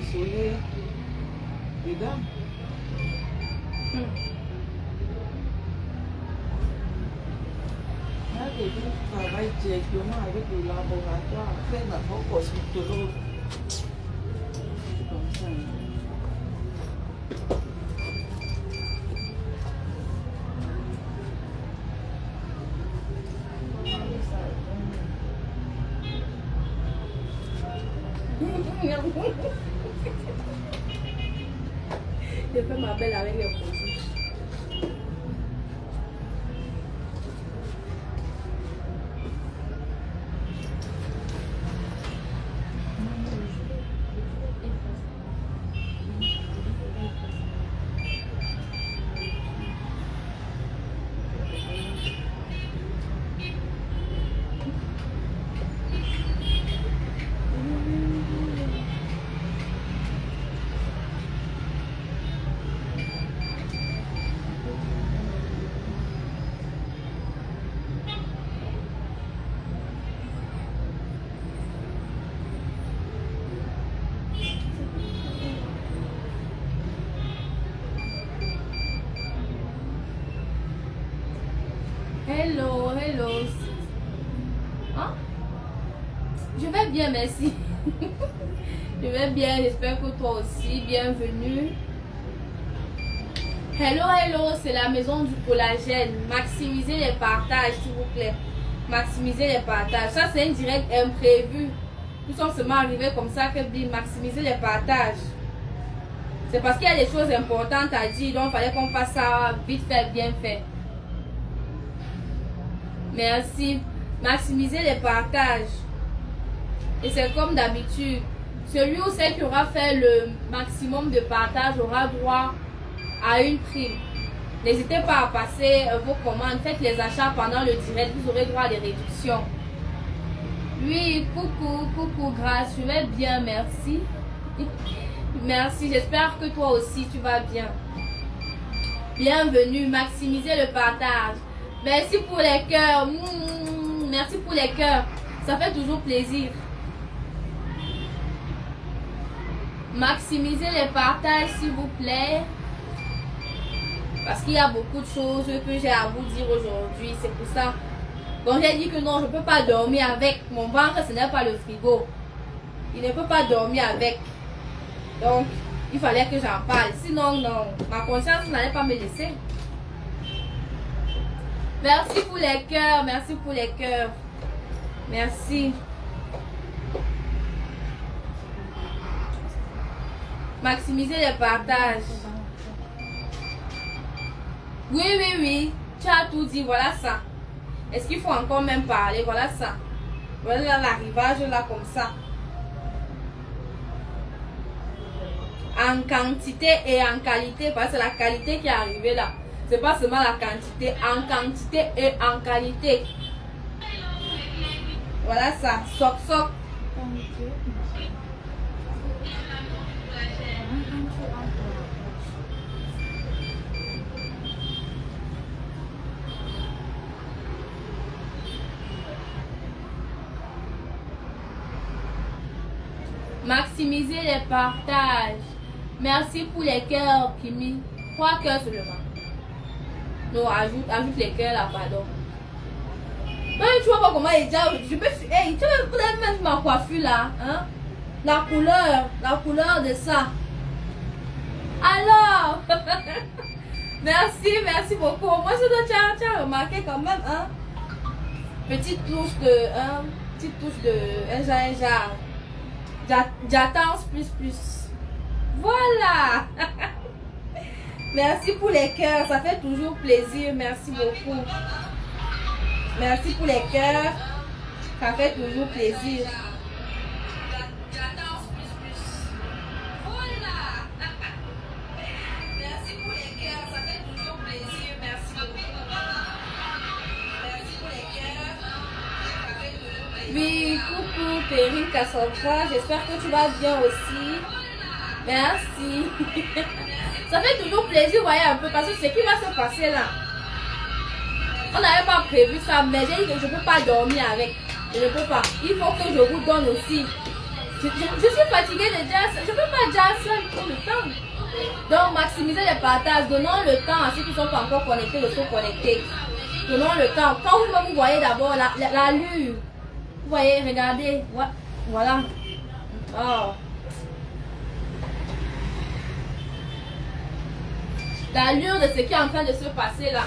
soleil. Regarde. Là, quelqu'un travaille directement avec le laboratoire, fait d'abord cosmétologue. C'est comme ça. Je fais ma belle avec les produits. Hello, hello. Hein? Je vais bien, merci. Je vais bien, j'espère que toi aussi. Bienvenue. Hello, hello, c'est la maison du collagène. Maximisez les partages, s'il vous plaît. Maximisez les partages. Ça, c'est un direct imprévu. Nous sommes seulement arrivés comme ça que dit maximiser les partages. C'est parce qu'il y a des choses importantes à dire, donc il fallait qu'on fasse ça vite fait, bien fait. Merci. Maximisez les partages. Et c'est comme d'habitude. Celui ou celle qui aura fait le maximum de partages aura droit à une prime. N'hésitez pas à passer vos commandes. Faites les achats pendant le direct. Vous aurez droit à des réductions. Oui, coucou, grâce. Je vais bien, merci. Merci. J'espère que toi aussi, tu vas bien. Bienvenue. Maximisez le partage. Merci pour les cœurs. Merci pour les cœurs. Ça fait toujours plaisir. Maximisez les partages, s'il vous plaît. Parce qu'il y a beaucoup de choses que j'ai à vous dire aujourd'hui. C'est pour ça. Donc j'ai dit que non, je ne peux pas dormir avec. Mon ventre, ce n'est pas le frigo. Il ne peut pas dormir avec. Donc, il fallait que j'en parle. Sinon, non. Ma conscience n'allait pas me laisser. Merci pour les cœurs, merci pour les cœurs. Merci. Maximisez les partages. Oui. Tu as tout dit, voilà ça. Est-ce qu'il faut encore même parler? Voilà ça. Voilà l'arrivage là comme ça. En quantité et en qualité, parce que c'est la qualité qui est arrivée là. C'est pas seulement la quantité, en quantité et en qualité. Voilà ça, soc. Maximisez les partages. Merci pour les cœurs, Kimi. 3 cœurs seulement. Non, ajoute les cœurs là, pardon. Non, tu vois pas comment il est déjà. Je peux. Hey, tu veux peut-être mettre ma coiffure là, hein? La couleur de ça. Alors, merci beaucoup. Moi, tu as remarqué quand même, hein? Petite touche de un genre. J'attends plus. Voilà. Merci pour les cœurs, ça fait toujours plaisir. Merci beaucoup. Merci pour les cœurs, ça fait toujours plaisir. Voilà. Merci pour les cœurs, ça fait toujours plaisir. Merci beaucoup. Merci pour les cœurs, ça fait toujours plaisir. Oui, coucou Perrine Cassandra, j'espère que tu vas bien aussi. Merci. Ça fait toujours plaisir, vous voyez un peu, parce que ce qui va se passer là, on n'avait pas prévu ça, mais j'ai dit que je ne peux pas dormir avec. Je ne peux pas. Il faut que je vous donne aussi Je suis fatiguée de jazz. Je ne peux pas jazz seul tout le temps. Donc, maximisez les partages. Donnons le temps à ceux qui ne sont pas encore connectés de se connecter. Donnons le temps. Quand vous voyez d'abord l'allure. Vous voyez, regardez. Voilà. Oh. L'allure de ce qui est en train de se passer là.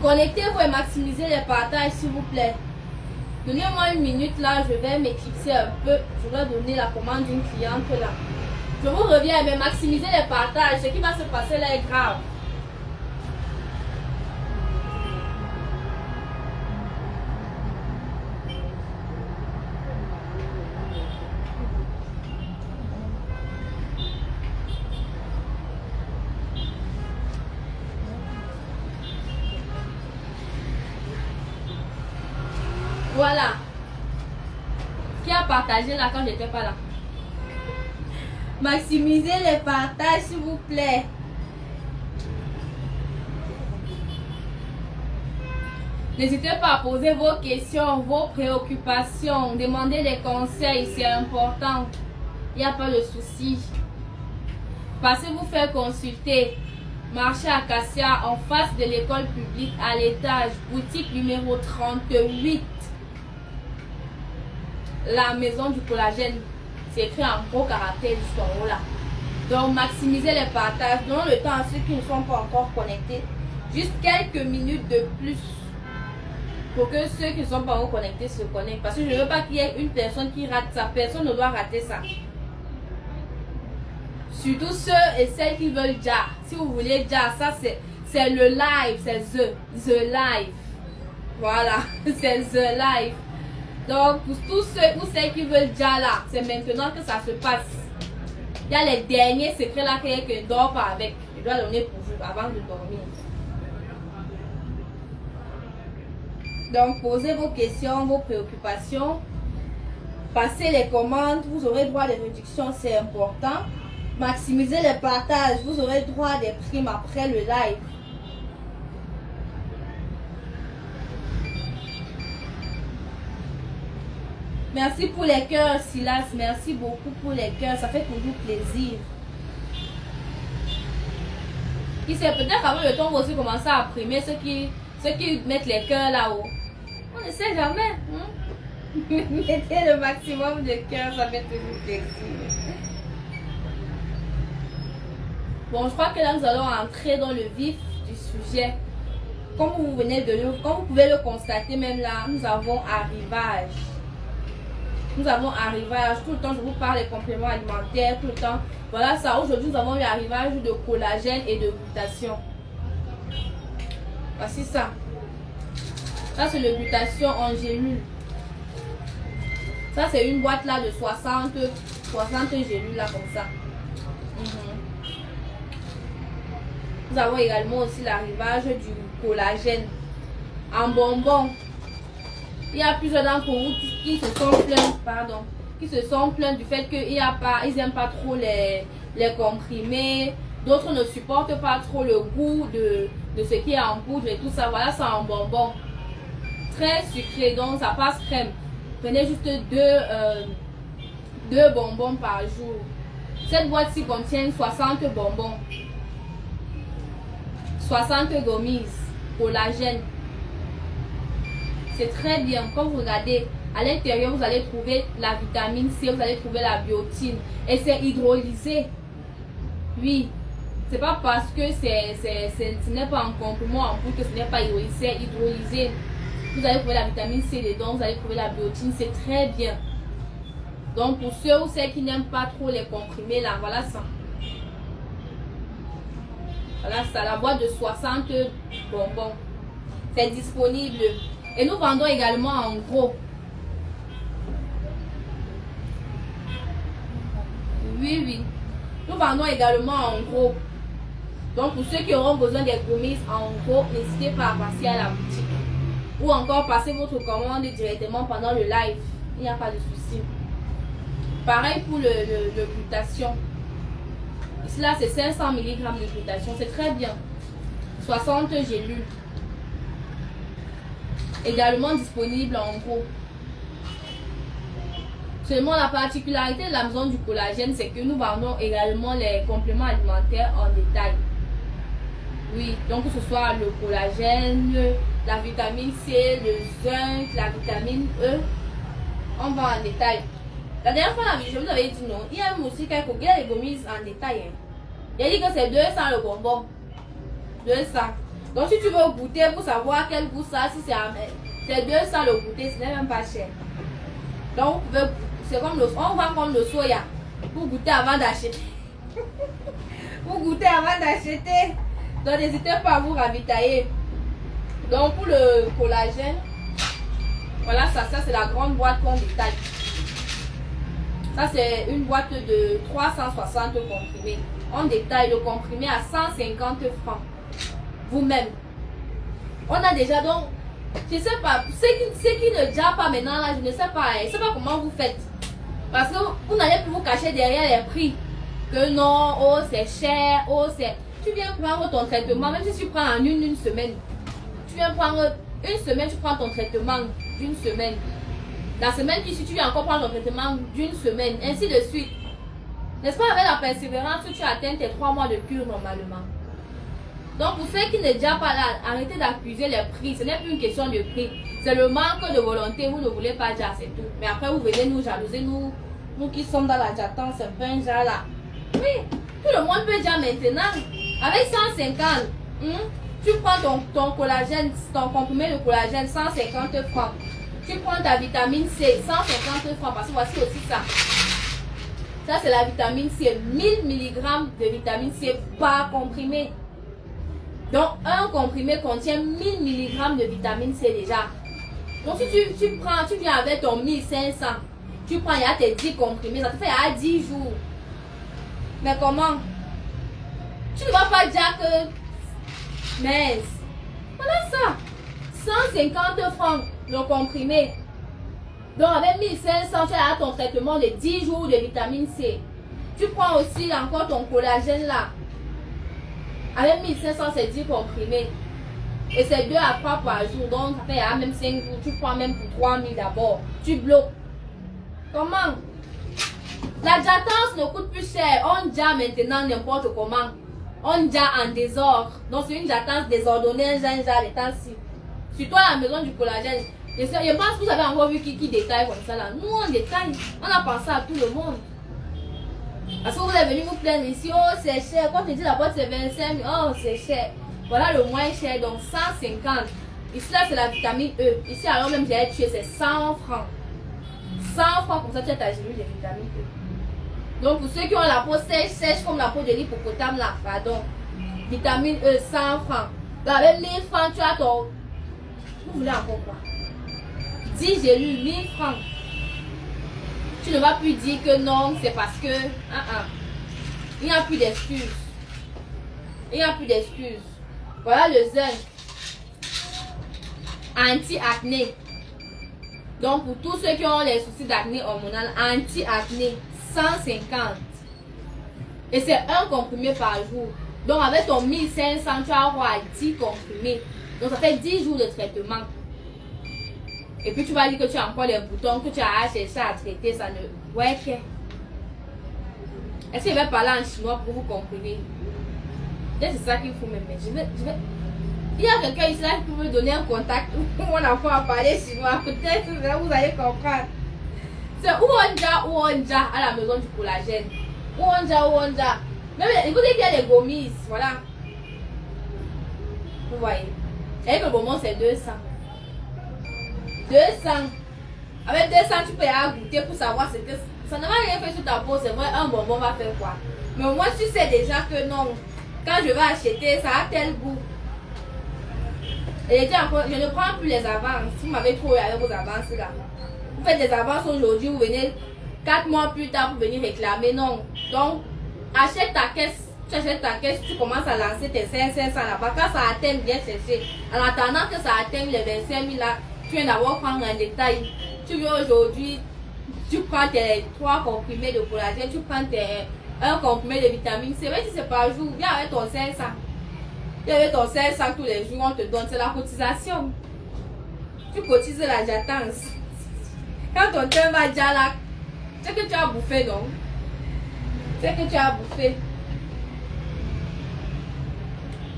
Connectez-vous et maximisez les partages s'il vous plaît. Donnez-moi une minute là, je vais m'éclipser un peu. Je vais donner la commande d'une cliente là. Je vous reviens, mais maximisez les partages. Ce qui va se passer là est grave. Voilà. Qui a partagé là quand j'étais pas là? Maximisez les partages s'il vous plaît. N'hésitez pas à poser vos questions, vos préoccupations, demandez des conseils, c'est important. Il n'y a pas de souci. Passez vous faire consulter. Marché Acacia en face de l'école publique à l'étage, boutique numéro 38. La maison du collagène, c'est écrit en gros caractères jusqu'en haut là. Donc maximisez les partages, donnons le temps à ceux qui ne sont pas encore connectés. Juste quelques minutes de plus pour que ceux qui ne sont pas encore connectés se connectent. Parce que je ne veux pas qu'il y ait une personne qui rate ça. Personne ne doit rater ça. Surtout ceux et celles qui veulent déjà. Si vous voulez déjà, ça c'est le live, c'est the live. Voilà, c'est the live. Donc, pour tous ceux ou celles qui veulent déjà là, c'est maintenant que ça se passe. Il y a les derniers secrets là que je ne dors pas avec. Je dois donner pour vous avant de dormir. Donc, posez vos questions, vos préoccupations. Passez les commandes. Vous aurez droit à des réductions, c'est important. Maximisez les partages. Vous aurez droit à des primes après le live. Merci pour les cœurs, Silas. Merci beaucoup pour les cœurs. Ça fait toujours plaisir. Qui sait, peut-être avant le temps, on va aussi commencer à primer ceux qui mettent les cœurs là-haut. On ne sait jamais. Hein? Mettez le maximum de cœurs, ça fait toujours plaisir. Bon, je crois que là, nous allons entrer dans le vif du sujet. Comme vous venez de le, comme vous pouvez le constater, même là, nous avons arrivage. Nous avons arrivage, tout le temps je vous parle des compléments alimentaires, tout le temps. Voilà ça, aujourd'hui nous avons eu arrivage de collagène et de glutation. Voici ça. Ça c'est le glutation en gélule. Ça c'est une boîte là de 60 gélules là comme ça. Nous avons également aussi l'arrivage du collagène en bonbons. Il y a plusieurs d'entre vous qui se sont plaints, du fait qu'ils n'aiment pas trop les comprimés. D'autres ne supportent pas trop le goût de ce qui est en poudre et tout ça. Voilà, c'est en bonbon. Très sucré, donc ça passe crème. Prenez juste deux bonbons par jour. Cette boîte-ci contient 60 bonbons. 60 gommis, collagène. C'est très bien. Quand vous regardez, à l'intérieur, vous allez trouver la vitamine C, vous allez trouver la biotine. Et c'est hydrolysé. Oui. C'est pas parce que ce n'est pas en comprimé en poudre que ce n'est pas hydrolysé. C'est hydrolysé. Vous allez trouver la vitamine C dedans, vous allez trouver la biotine. C'est très bien. Donc, pour ceux ou celles qui n'aiment pas trop les comprimés, là, voilà ça. Voilà ça, la boîte de 60 bonbons. C'est disponible. Et nous vendons également en gros. Oui, oui. Nous vendons également en gros. Donc pour ceux qui auront besoin des gommis en gros, n'hésitez pas à passer à la boutique. Ou encore passer votre commande directement pendant le live. Il n'y a pas de souci. Pareil pour le glutation. Ici, là, c'est 500 mg de glutation. C'est très bien. 60 gélules. Également disponible en gros. Seulement, la particularité de la maison du collagène, c'est que nous vendons également les compléments alimentaires en détail. Oui, donc que ce soit le collagène, la vitamine C, le zinc, la vitamine E, on vend en détail. La dernière fois, je vous avais dit non. Il y a même aussi quelques les gommises en détail. Hein. Il a dit que c'est 200 le bonbon. 200. Donc si tu veux goûter pour savoir quel goût ça, si c'est 200 le goûter, ce n'est même pas cher. Donc c'est comme on vend comme le soya pour goûter avant d'acheter. Pour goûter avant d'acheter. Donc n'hésitez pas à vous ravitailler. Donc pour le collagène, voilà ça c'est la grande boîte qu'on détaille. Ça c'est une boîte de 360 comprimés. On détaille le comprimé à 150 francs. Vous-même. On a déjà donc, je ne sais pas, ceux qui ne déjà pas maintenant là, je ne sais pas, je ne sais pas comment vous faites. Parce que vous n'allez plus vous cacher derrière les prix. Que non, oh c'est cher, oh c'est... Tu viens prendre ton traitement, même si tu prends en une semaine. Tu viens prendre une semaine, tu prends ton traitement d'une semaine. La semaine qui suit, tu viens encore prendre ton traitement d'une semaine, ainsi de suite. N'est-ce pas, avec la persévérance, tu atteins tes 3 mois de cure normalement. Donc pour ceux qui n'est déjà pas là, arrêtez d'accuser les prix. Ce n'est plus une question de prix. C'est le manque de volonté. Vous ne voulez pas déjà, c'est tout. Mais après vous venez nous jalouser, nous qui sommes dans la jatance, c'est un peu un genre là. Oui, tout le monde peut déjà maintenant. Avec 150, tu prends ton collagène, ton comprimé de collagène, 150 francs. Tu prends ta vitamine C, 150 francs. Parce que voici aussi ça. Ça c'est la vitamine C. 1000 mg de vitamine C par comprimé. Donc, un comprimé contient 1000 mg de vitamine C déjà. Donc, si tu viens avec ton 1500, tu prends, il y a tes 10 comprimés, ça te fait à 10 jours. Mais comment? Tu ne vas pas dire que... Mais, voilà ça. 150 francs le comprimé. Donc, avec 1500, tu as ton traitement de 10 jours de vitamine C. Tu prends aussi encore ton collagène là. Avec 1500, c'est 10 comprimés. Et c'est 2 à 3 par jour. Donc, ça fait même 5 jours. Tu prends même pour 3000 d'abord. Tu bloques. Comment? La jatance ne coûte plus cher. On déjà maintenant n'importe comment. On déjà en désordre. Donc, c'est une jatance désordonnée, un genre les temps-ci. Surtout à la maison du collagène. Je pense que vous avez encore vu qui détaille comme ça là. Nous, on détaille. On a pensé à tout le monde. Parce que vous êtes venu vous plaindre ici, oh c'est cher, quand je dis la boîte c'est 25 000, oh c'est cher. Voilà le moins cher, donc 150. Ici là c'est la vitamine E. Ici alors même j'ai tué, c'est 100 francs. 100 francs, comme ça tu as ta gélule de vitamine E. Donc pour ceux qui ont la peau sèche comme la peau de l'hippopotame là, pardon. Vitamine E, 100 francs. Donc avec 1000 francs tu as ton... Vous voulez encore quoi? 10 gélules, 1000 francs. Tu ne vas plus dire que non, c'est parce que... Il n'y a plus d'excuses. Il n'y a plus d'excuses. Voilà le zinc. Anti-acné. Donc pour tous ceux qui ont les soucis d'acné hormonal, anti-acné, 150. Et c'est un comprimé par jour. Donc avec ton 1500, tu vas avoir 10 comprimés. Donc ça fait 10 jours de traitement. Et puis tu vas dire que tu as encore les boutons que tu as cherché à traiter, ça ne... Ouais, ok. Est-ce que je vais parler en chinois pour vous comprendre? C'est ça qu'il faut me mettre. Je vais... Il y a quelqu'un ici là qui peut me donner un contact où on apprend à parler chinois. Peut-être que vous allez comprendre. C'est Ouonja à la maison du collagène. Ouonja. Même écoutez qu'il y a des gommises, voilà. Vous voyez. Et le bonbon c'est 200. 200. Avec 200, tu peux y aller goûter pour savoir ce que... Ça ne va rien faire sur ta peau, c'est vrai, un bonbon va faire quoi. Mais moi, tu sais déjà que non. Quand je vais acheter, ça a tel goût. Et je ne prends plus les avances. Si vous m'avez trop eu avec vos avances là. Vous faites des avances aujourd'hui, vous venez 4 mois plus tard pour venir réclamer. Non. Donc, achète ta caisse. Tu achètes ta caisse, tu commences à lancer tes 500 là-bas. Quand ça atteint, bien chercher. En attendant que ça atteigne les 25 000 là, tu viens d'abord prendre un détail. Tu viens aujourd'hui tu prends tes 3 comprimés de collagène, tu prends un comprimé de vitamine C, même si c'est par jour, viens avec ton 500. Viens avec ton 500 tous les jours, on te donne, c'est la cotisation. Tu cotises la jatance. Quand ton teint va déjà là, c'est que tu as bouffé, non? C'est que tu as bouffé.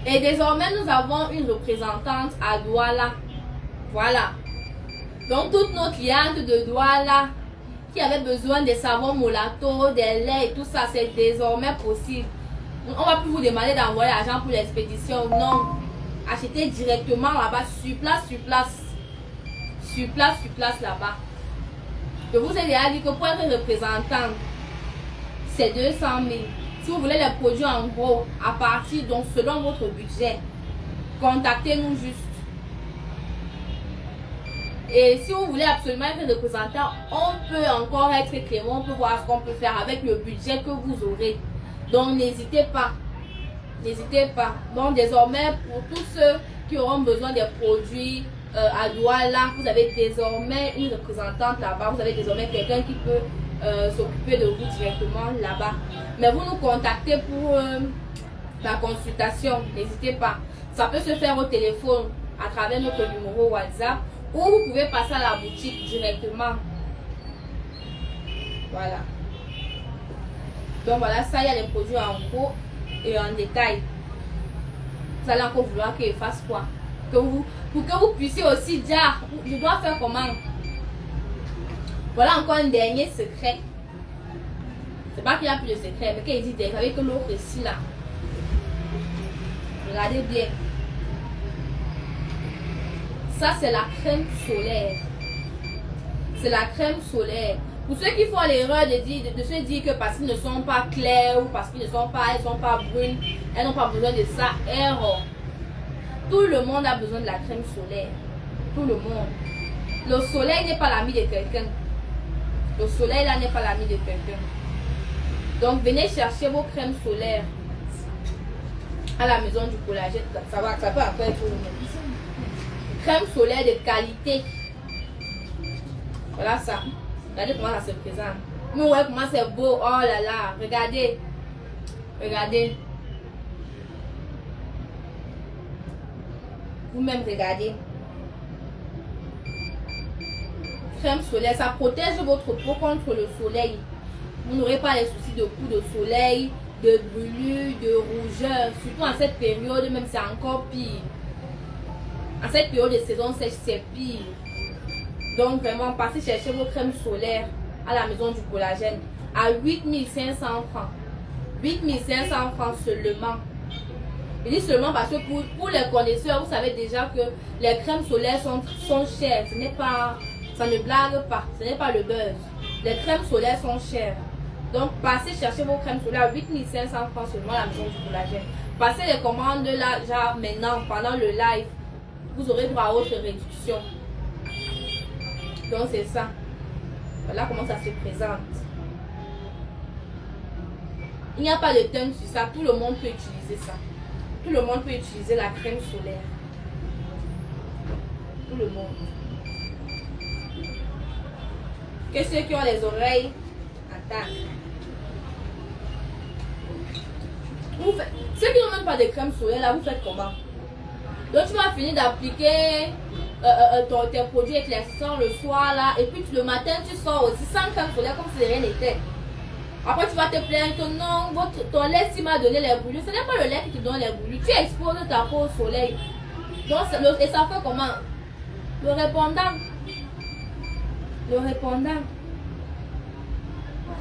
Et désormais, nous avons une représentante à Douala. Voilà. Donc, toutes nos clientes de Douala qui avaient besoin des savons Molato, des laits et tout ça, c'est désormais possible. On ne va plus vous demander d'envoyer l'argent pour l'expédition. Non. Achetez directement là-bas, sur place, sur place. Sur place là-bas. Je vous ai déjà dit que pour être représentant, c'est 200 000. Si vous voulez les produits en gros, à partir, donc selon votre budget, contactez-nous juste. Et si vous voulez absolument être représentant, on peut encore être clément, on peut voir ce qu'on peut faire avec le budget que vous aurez. Donc n'hésitez pas. N'hésitez pas. Donc désormais, pour tous ceux qui auront besoin des produits à Douala, vous avez désormais une représentante là-bas. Vous avez désormais quelqu'un qui peut s'occuper de vous directement là-bas. Mais vous nous contactez pour la consultation. N'hésitez pas. Ça peut se faire au téléphone à travers notre numéro WhatsApp ou vous pouvez passer à la boutique directement. Voilà. Donc voilà, ça, il y a les produits en gros et en détail. Vous allez encore vouloir qu'il fasse quoi? Pour que vous puissiez aussi dire, je dois faire comment? Voilà encore un dernier secret. C'est pas qu'il n'y a plus de secret, mais qu'il dit, vous savez que l'autre ici là. Regardez bien. Ça, c'est la crème solaire. C'est la crème solaire. Pour ceux qui font l'erreur de se dire que parce qu'ils ne sont pas clairs ou parce qu'ils ne sont pas, elles ne sont pas brunes, elles n'ont pas besoin de ça, erreur. Tout le monde a besoin de la crème solaire. Tout le monde. Le soleil n'est pas l'ami de quelqu'un. Le soleil là n'est pas l'ami de quelqu'un. Donc venez chercher vos crèmes solaires à la maison du collagène. Ça peut après être une crème solaire de qualité. Voilà ça. Regardez comment ça se présente. Mais ouais, comment c'est beau. Oh là là. Regardez. Regardez. Vous-même regardez. Crème solaire, ça protège votre peau contre le soleil. Vous n'aurez pas les soucis de coups de soleil, de brûlure, de rougeur. Surtout en cette période, même c'est encore pire. En cette période de saison sèche, c'est pire. Donc vraiment, passez chercher vos crèmes solaires à la maison du collagène à 8500 francs. 8500 francs seulement. Je dis seulement parce que pour les connaisseurs, vous savez déjà que les crèmes solaires sont chères. Ce n'est pas, ça ne blague pas. Ce n'est pas le buzz. Les crèmes solaires sont chères. Donc, passez chercher vos crèmes solaires à 8500 francs seulement à la maison du collagène. Passez les commandes là, genre maintenant, pendant le live. Vous aurez droit à votre réduction. Donc, c'est ça. Voilà comment ça se présente. Il n'y a pas de teinte sur ça. Tout le monde peut utiliser ça. Tout le monde peut utiliser la crème solaire. Tout le monde. Que ceux qui ont les oreilles attaquent. Ceux qui n'ont même pas de crème solaire, là, vous faites comment? Donc tu vas finir d'appliquer tes produits éclaircissants le soir là, et puis le matin tu sors aussi sans crème solaire comme si rien n'était. Après tu vas te plaindre que non, ton lait si m'a donné les brûlures. Ce n'est pas le lait qui te donne les brûlures, tu exposes ta peau au soleil. Donc, et ça fait comment? Le répondant. Le répondant.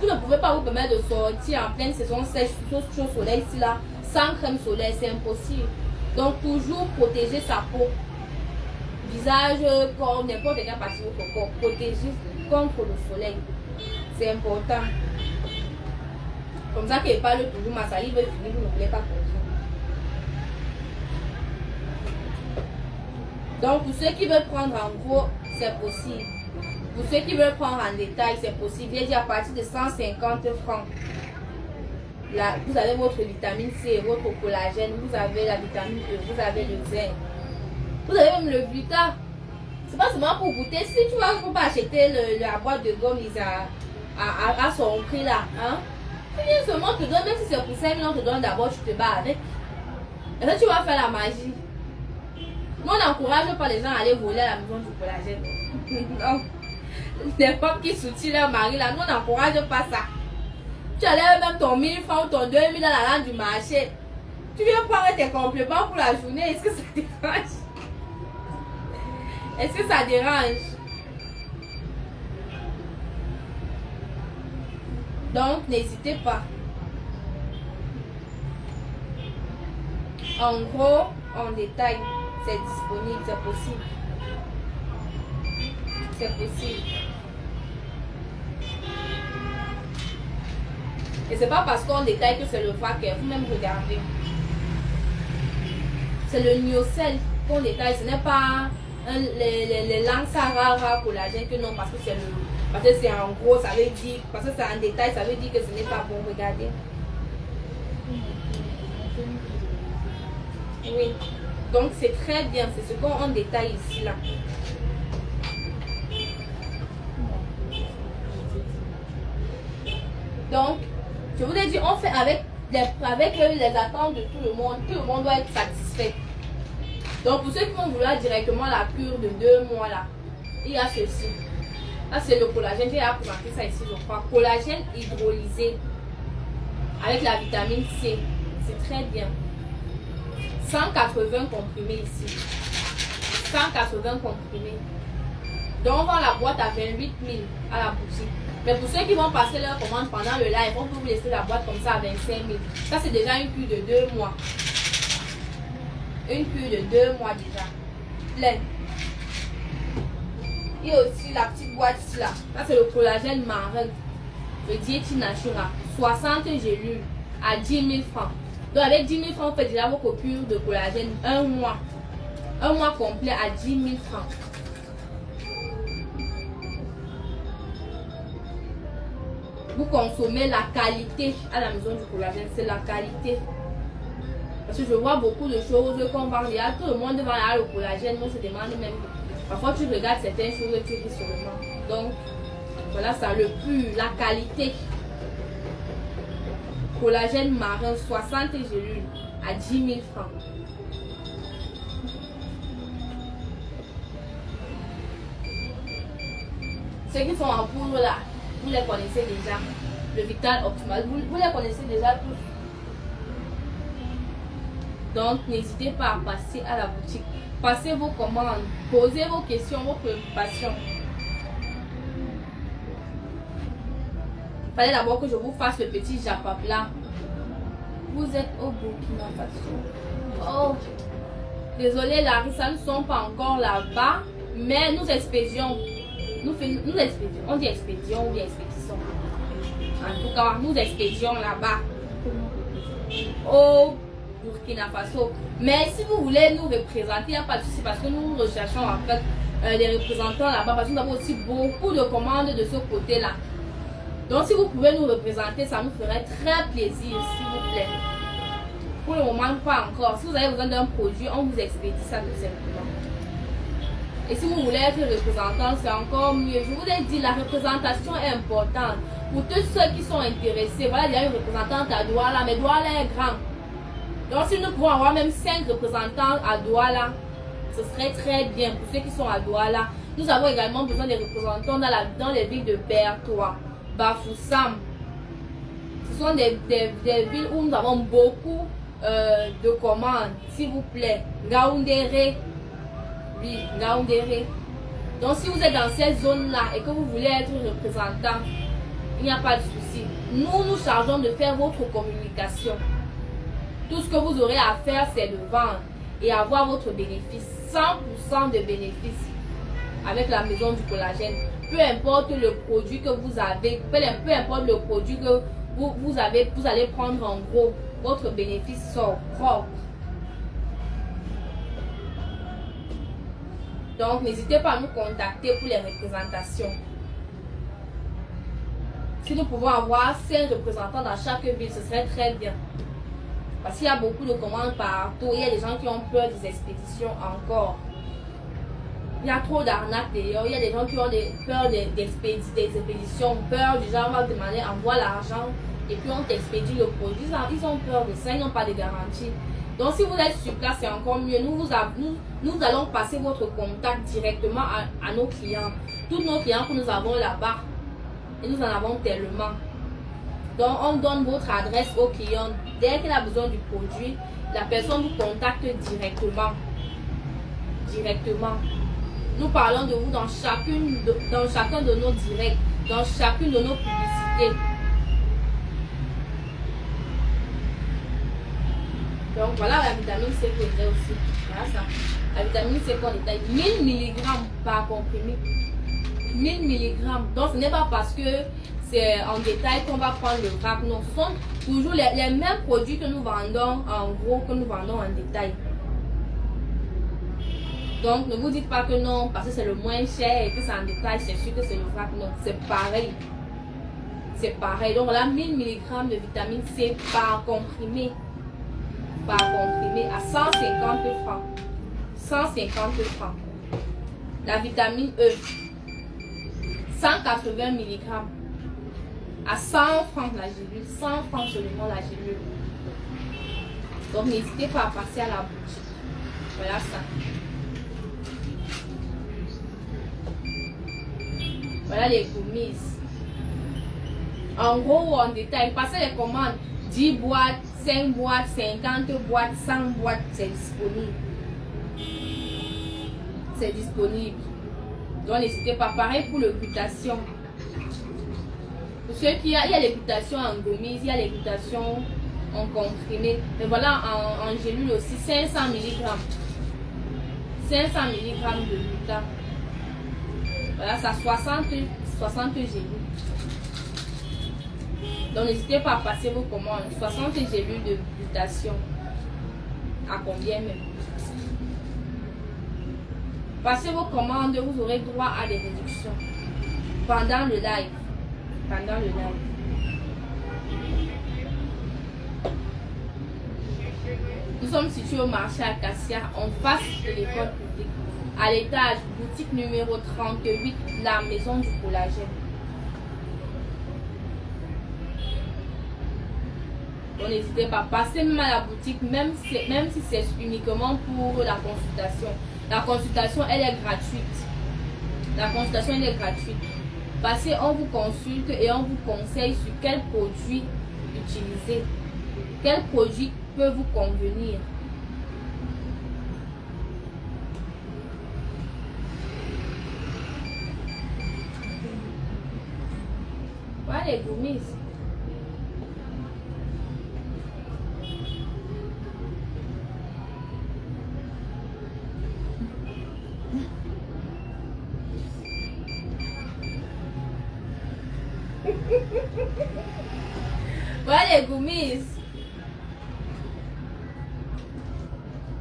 Vous ne pouvez pas vous permettre de sortir en pleine saison sèche, au soleil ici là, sans crème solaire, c'est impossible. Donc toujours protéger sa peau. Visage, corps, n'importe quelle partie de votre corps. Protéger contre le soleil. C'est important. Comme ça que je parle toujours, ma salive est finie, vous ne voulez pas comprendre. Donc pour ceux qui veulent prendre en gros, c'est possible. Pour ceux qui veulent prendre en détail, c'est possible. J'ai dit à partir de 150 francs. Là, vous avez votre vitamine C, votre collagène, vous avez la vitamine E, vous avez le zinc. Vous avez même le gluta. C'est pas seulement pour goûter. Si tu vas pas acheter la boîte de gomme à son prix là, hein? Tu viens seulement te donner, même si c'est pour 5 000, on te donne d'abord, tu te bats avec. Et ça, tu vas faire la magie. Moi, on n'encourage pas les gens à aller voler à la maison du collagène. Non. Les femmes qui soutiennent leur mari là, nous, on n'encourage pas ça. Tu allais même ton 1000 francs ou ton 2000 dans la rente du marché. Tu viens prendre tes compléments pour la journée. Est-ce que ça dérange? Est-ce que ça dérange? Donc, n'hésitez pas. En gros, en détail, c'est disponible, c'est possible. C'est possible. Et c'est pas parce qu'on détaille que c'est le fraquet. Vous même regardez. C'est le Niocel qu'on détaille. Ce n'est pas les langues rara collagène que non, parce que c'est le. Parce que c'est en gros, ça veut dire. Parce que c'est en détail, ça veut dire que ce n'est pas bon. Regardez. Oui. Donc c'est très bien. C'est ce qu'on détaille ici là. Donc, je vous ai dit, on fait avec les attentes de tout le monde. Tout le monde doit être satisfait. Donc, pour ceux qui vont vouloir directement la cure de 2 mois là, il y a ceci. Là, c'est le collagène. J'ai présenté ça ici, je crois. Collagène hydrolysé avec la vitamine C. C'est très bien. 180 comprimés ici. 180 comprimés. Donc, on vend la boîte à 28 000 à la boutique. Mais pour ceux qui vont passer leur commande pendant le live, on peut vous laisser la boîte comme ça à 25 000. Ça, c'est déjà une cure de 2 mois. Une cure de 2 mois déjà. Pleine. Il y a aussi la petite boîte ici là. Ça, c'est le collagène marin. Le Dieti Natura. 60 gélules à 10 000 francs. Donc, avec 10 000 francs, vous faites déjà vos coupures de collagène 1 mois. 1 mois complet à 10 000 francs. Vous consommez la qualité à la maison du collagène, c'est la qualité. Parce que je vois beaucoup de choses qu'on vend, tout le monde va à le collagène, on se demande même. Parfois tu regardes certaines choses et tu dis seulement. Donc voilà ça, le pur, la qualité. Collagène marin, 60 gélules à 10 000 francs. Ceux qui sont en poudre là, vous les connaissez déjà. Le Vital Optimal, vous les connaissez déjà tous. Donc, n'hésitez pas à passer à la boutique. Passez vos commandes, posez vos questions, vos préoccupations. Il fallait d'abord que je vous fasse le petit japapla. Vous êtes au Burkina Faso. Oh, désolé Larissa, nous ne sommes pas encore là-bas, mais nous expédions. Nous expédions. On dit expédition ou bien expédition. En tout cas, nous expédions là-bas. Au Burkina Faso. Mais si vous voulez nous représenter, il n'y a pas de souci parce que nous recherchons en fait les représentants là-bas parce que nous avons aussi beaucoup de commandes de ce côté-là. Donc si vous pouvez nous représenter, ça nous ferait très plaisir, s'il vous plaît. Pour le moment, pas encore. Si vous avez besoin d'un produit, on vous expédie ça tout simplement. Et si vous voulez être représentant, c'est encore mieux. Je vous ai dit, la représentation est importante. Pour tous ceux qui sont intéressés, voilà, il y a une représentante à Douala, mais Douala est grand. Donc si nous pouvons avoir même 5 représentants à Douala, ce serait très bien pour ceux qui sont à Douala. Nous avons également besoin des représentants dans les villes de Bertoua, Bafoussam. Ce sont des villes où nous avons beaucoup de commandes, s'il vous plaît. Gaoundéré. Oui, Gaoundéré. Donc si vous êtes dans ces zones-là et que vous voulez être représentant, il n'y a pas de souci. Nous nous chargeons de faire votre communication. Tout ce que vous aurez à faire, c'est de vendre et avoir votre bénéfice. 100% de bénéfice avec la maison du collagène. Peu importe le produit que vous avez, peu importe le produit que vous allez prendre en gros, votre bénéfice sort propre. Donc, n'hésitez pas à nous contacter pour les représentations. Si nous pouvons avoir 5 représentants dans chaque ville, ce serait très bien. Parce qu'il y a beaucoup de commandes partout. Il y a des gens qui ont peur des expéditions encore. Il y a trop d'arnaques d'ailleurs. Il y a des gens qui ont peur des expéditions, peur du genre, on va demander, envoie l'argent et puis on t'expédie le produit. Ils ont peur de ça, ils n'ont pas de garantie. Donc si vous êtes sur place, c'est encore mieux. Nous allons passer votre contact directement à nos clients. Tous nos clients que nous avons là-bas, et nous en avons tellement. Donc on donne votre adresse au client. Dès qu'il a besoin du produit, la personne vous contacte directement. Nous parlons de vous dans chacun de nos directs, dans chacune de nos publicités. Donc voilà la vitamine C que j'ai aussi. Voilà ça. La vitamine C qu'on détaille 1000 mg par comprimé. 1000 mg. Donc ce n'est pas parce que c'est en détail qu'on va prendre le vrac. Non, ce sont toujours les mêmes produits que nous vendons en gros que nous vendons en détail. Donc ne vous dites pas que non, parce que c'est le moins cher et que c'est en détail, c'est sûr que c'est le vrac. Non, c'est pareil. C'est pareil. Donc là, 1000 mg de vitamine C par comprimé. À 150 francs. 150 francs. La vitamine E, 180 mg. À 100 francs la gélule. 100 francs seulement la gélule. Donc n'hésitez pas à passer à la boutique. Voilà ça. Voilà les gummies. En gros ou en détail, passez les commandes. 10 boîtes, 5 boîtes, 50 boîtes, 100 boîtes, c'est disponible. C'est disponible. Donc n'hésitez pas. Pareil pour le glutation. Pour ceux qui il y a les glutations en gummies, il y a les glutations en comprimé. Mais voilà en gélule aussi 500 mg. 500 mg de gluta. Voilà, ça 60 gélules. Donc n'hésitez pas à passer vos commandes. 60 gélules de glutation. À combien même? Passez vos commandes, vous aurez droit à des réductions. Pendant le live. Nous sommes situés au marché Acacia, en face de l'école publique. À l'étage, boutique numéro 38, la maison du collagène. Donc n'hésitez pas, passez même à la boutique, même si c'est uniquement pour la consultation. La consultation, elle est gratuite. Passez, on vous consulte et on vous conseille sur quel produit utiliser. Quel produit peut vous convenir. Voilà les gummies. Voilà les gummies.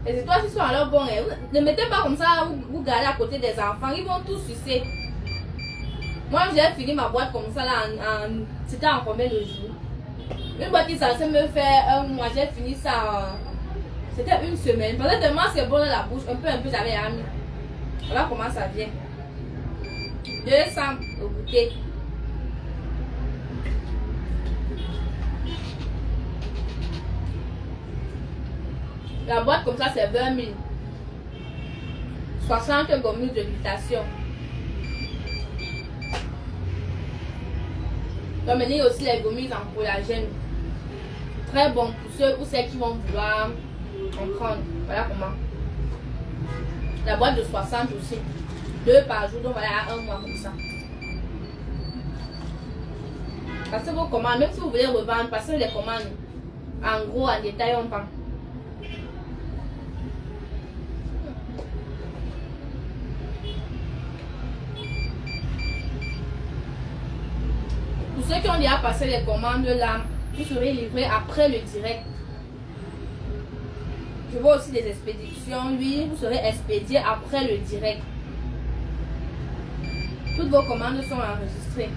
Et c'est toi qui sont alors bon. Ne mettez pas comme ça, vous gardez à côté des enfants. Ils vont tous sucer. Moi j'ai fini ma boîte comme ça là c'était en combien de jours? Une boîte qui est censée me faire un mois, j'ai fini ça c'était une semaine. Parce que tellement c'est bon dans la bouche, un peu j'avais ami. Voilà comment ça vient. 200 au goûter. La boîte comme ça c'est 20 000. 60 gommes de glutation. Donc il y a aussi les gommes en collagène. Très bon pour ceux ou celles qui vont vouloir en prendre. Voilà comment. La boîte de 60 aussi. 2 par jour, donc voilà, un mois comme ça. Passez vos commandes, même si vous voulez revendre, passez les commandes. En gros, en détail, on prend. Pour ceux qui ont déjà passé les commandes là, vous serez livré après le direct. Je vois aussi des expéditions, oui, vous serez expédié après le direct. Toutes vos commandes sont enregistrées.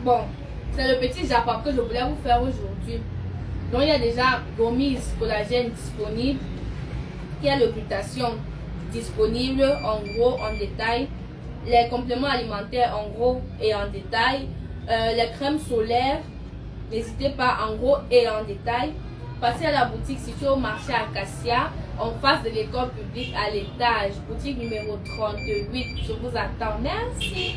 Bon, c'est le petit Japon que je voulais vous faire aujourd'hui. Donc il y a déjà Gomis collagène disponible, qui est l'occultation disponible en gros, en détail, les compléments alimentaires en gros et en détail, les crèmes solaires, n'hésitez pas en gros et en détail. Passez à la boutique située au marché Acacia, en face de l'école publique à l'étage, boutique numéro 38. Je vous attends. Merci.